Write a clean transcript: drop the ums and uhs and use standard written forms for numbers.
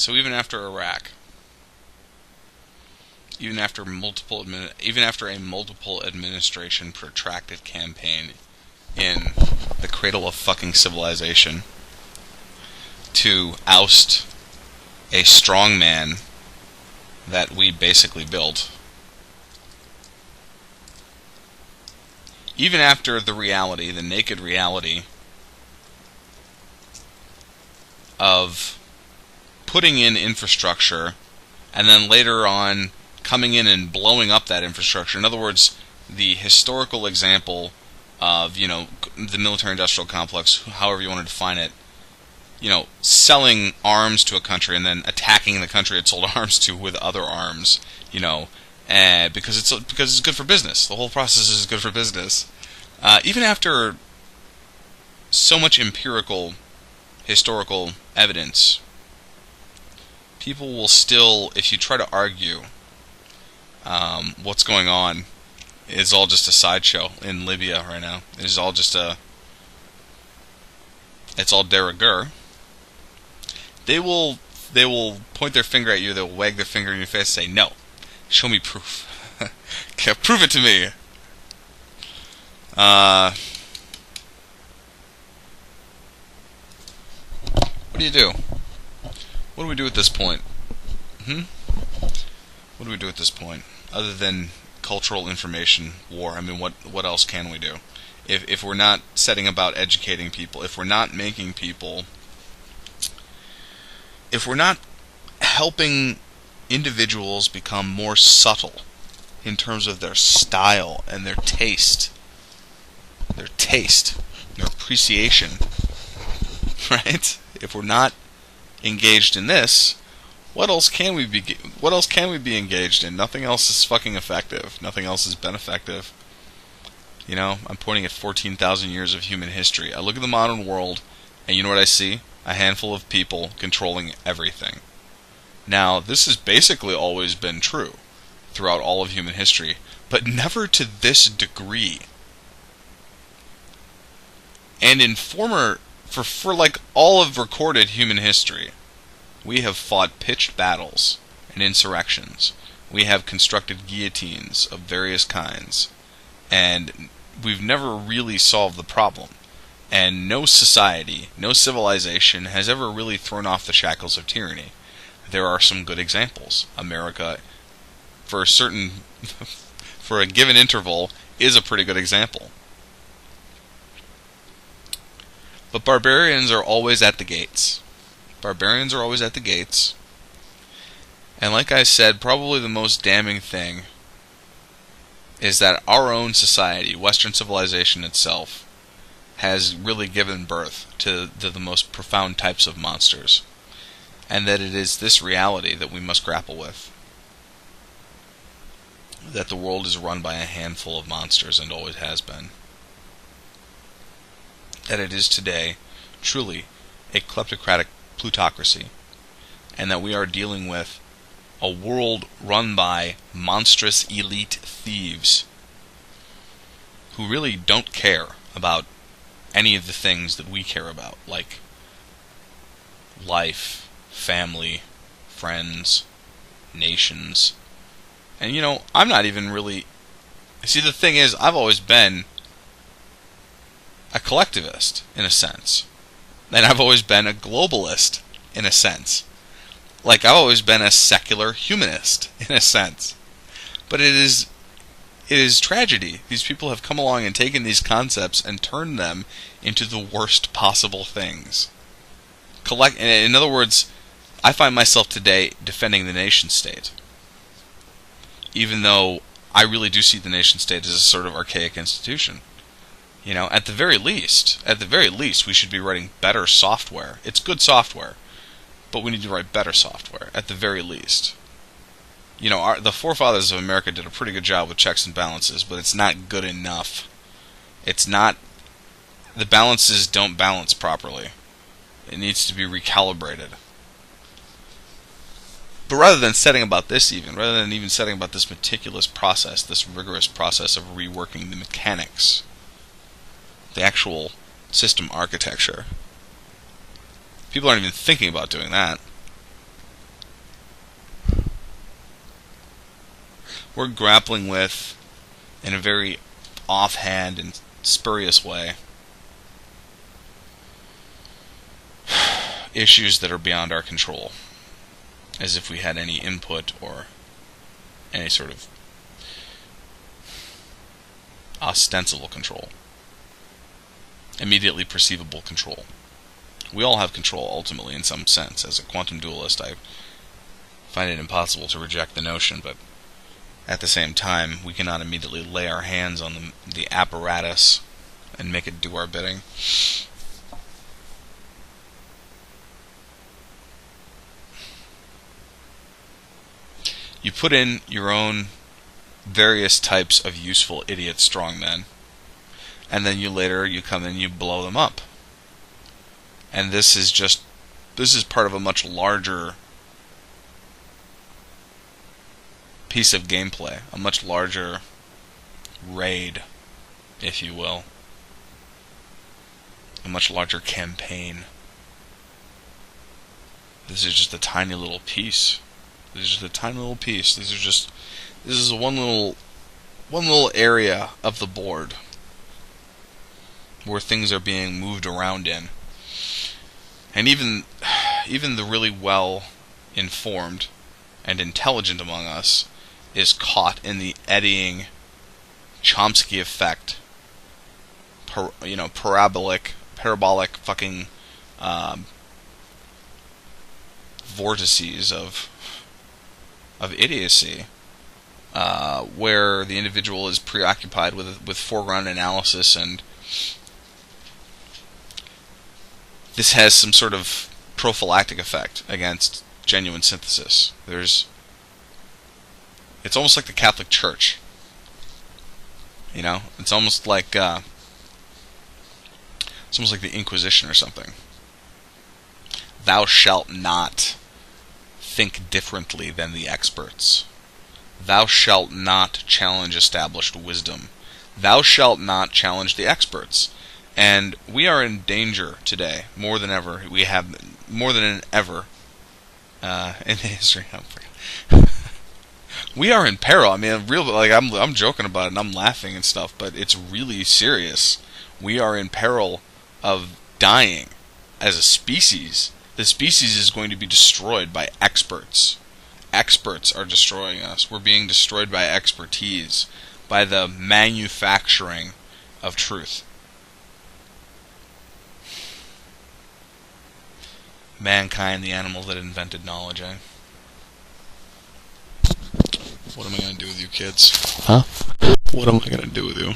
So even after Iraq, even after a multiple administration protracted campaign in the cradle of fucking civilization to oust a strong man that we basically built, even after the reality, the naked reality of putting in infrastructure and then later on coming in and blowing up that infrastructure. In other words, the historical example of, the military-industrial complex, however you want to define it, selling arms to a country and then attacking the country it sold arms to with other arms, because it's good for business. The whole process is good for business. Even after so much empirical, historical evidence, people will still, if you try to argue what's going on is all just a sideshow in Libya right now. It's all de rigueur. They will point their finger at you. They'll wag their finger in your face and say, "No, show me proof. Prove it to me." What do you do? What do we do at this point? What do we do at this point? Other than cultural information war, I mean, what else can we do? If we're not setting about educating people, if we're not making people, if we're not helping individuals become more subtle in terms of their style and their taste, their appreciation, right? If we're not engaged in this, what else can we be engaged in? Nothing else is fucking effective. Nothing else has been effective. I'm pointing at 14,000 years of human history. I look at the modern world, and you know what I see? A handful of people controlling everything. Now, this has basically always been true throughout all of human history, but never to this degree. And in for like all of recorded human history, we have fought pitched battles and insurrections. We have constructed guillotines of various kinds. And we've never really solved the problem. And no society, no civilization has ever really thrown off the shackles of tyranny. There are some good examples. America, for a given interval, is a pretty good example. But barbarians are always at the gates. Barbarians are always at the gates. And like I said, probably the most damning thing is that our own society, Western civilization itself, has really given birth to the most profound types of monsters. And that it is this reality that we must grapple with. That the world is run by a handful of monsters and always has been. That it is today truly a kleptocratic plutocracy, and that we are dealing with a world run by monstrous elite thieves who really don't care about any of the things that we care about, like life, family, friends, nations. And I'm not even really... See, the thing is, I've always been a collectivist, in a sense. And I've always been a globalist, in a sense. Like, I've always been a secular humanist, in a sense. But it is tragedy. These people have come along and taken these concepts and turned them into the worst possible things. In other words, I find myself today defending the nation-state. Even though I really do see the nation-state as a sort of archaic institution. At the very least, we should be writing better software. It's good software, but we need to write better software, at the very least. The forefathers of America did a pretty good job with checks and balances, but it's not good enough. The balances don't balance properly. It needs to be recalibrated. But rather than setting about this meticulous process, this rigorous process of reworking the mechanics, the actual system architecture, people aren't even thinking about doing that. we're grappling with, in a very offhand and spurious way, issues that are beyond our control, as if we had any input or any sort of ostensible control, immediately perceivable control. We all have control, ultimately, in some sense. As a quantum dualist, I find it impossible to reject the notion, but at the same time, we cannot immediately lay our hands on the apparatus and make it do our bidding. You put in your own various types of useful idiot strongmen, and then you come in and you blow them up. And this is part of a much larger piece of gameplay, a much larger raid, if you will, a much larger campaign. This is just a tiny little piece. This is one little area of the board where things are being moved around in. And even the really well informed and intelligent among us is caught in the eddying Chomsky effect, parabolic fucking vortices of idiocy, where the individual is preoccupied with foreground analysis, and this has some sort of prophylactic effect against genuine synthesis. It's almost like the Catholic Church. It's almost like the Inquisition or something. Thou shalt not think differently than the experts. Thou shalt not challenge established wisdom. Thou shalt not challenge the experts. And we are in danger today, more than ever. We have more than ever in history. We are in peril. I mean, I'm joking about it and I'm laughing and stuff, but it's really serious. We are in peril of dying as a species. The species is going to be destroyed by experts. Experts are destroying us. We're being destroyed by expertise, by the manufacturing of truth. Mankind, the animal that invented knowledge, eh? What am I going to do with you kids? Huh? What am I going to do with you?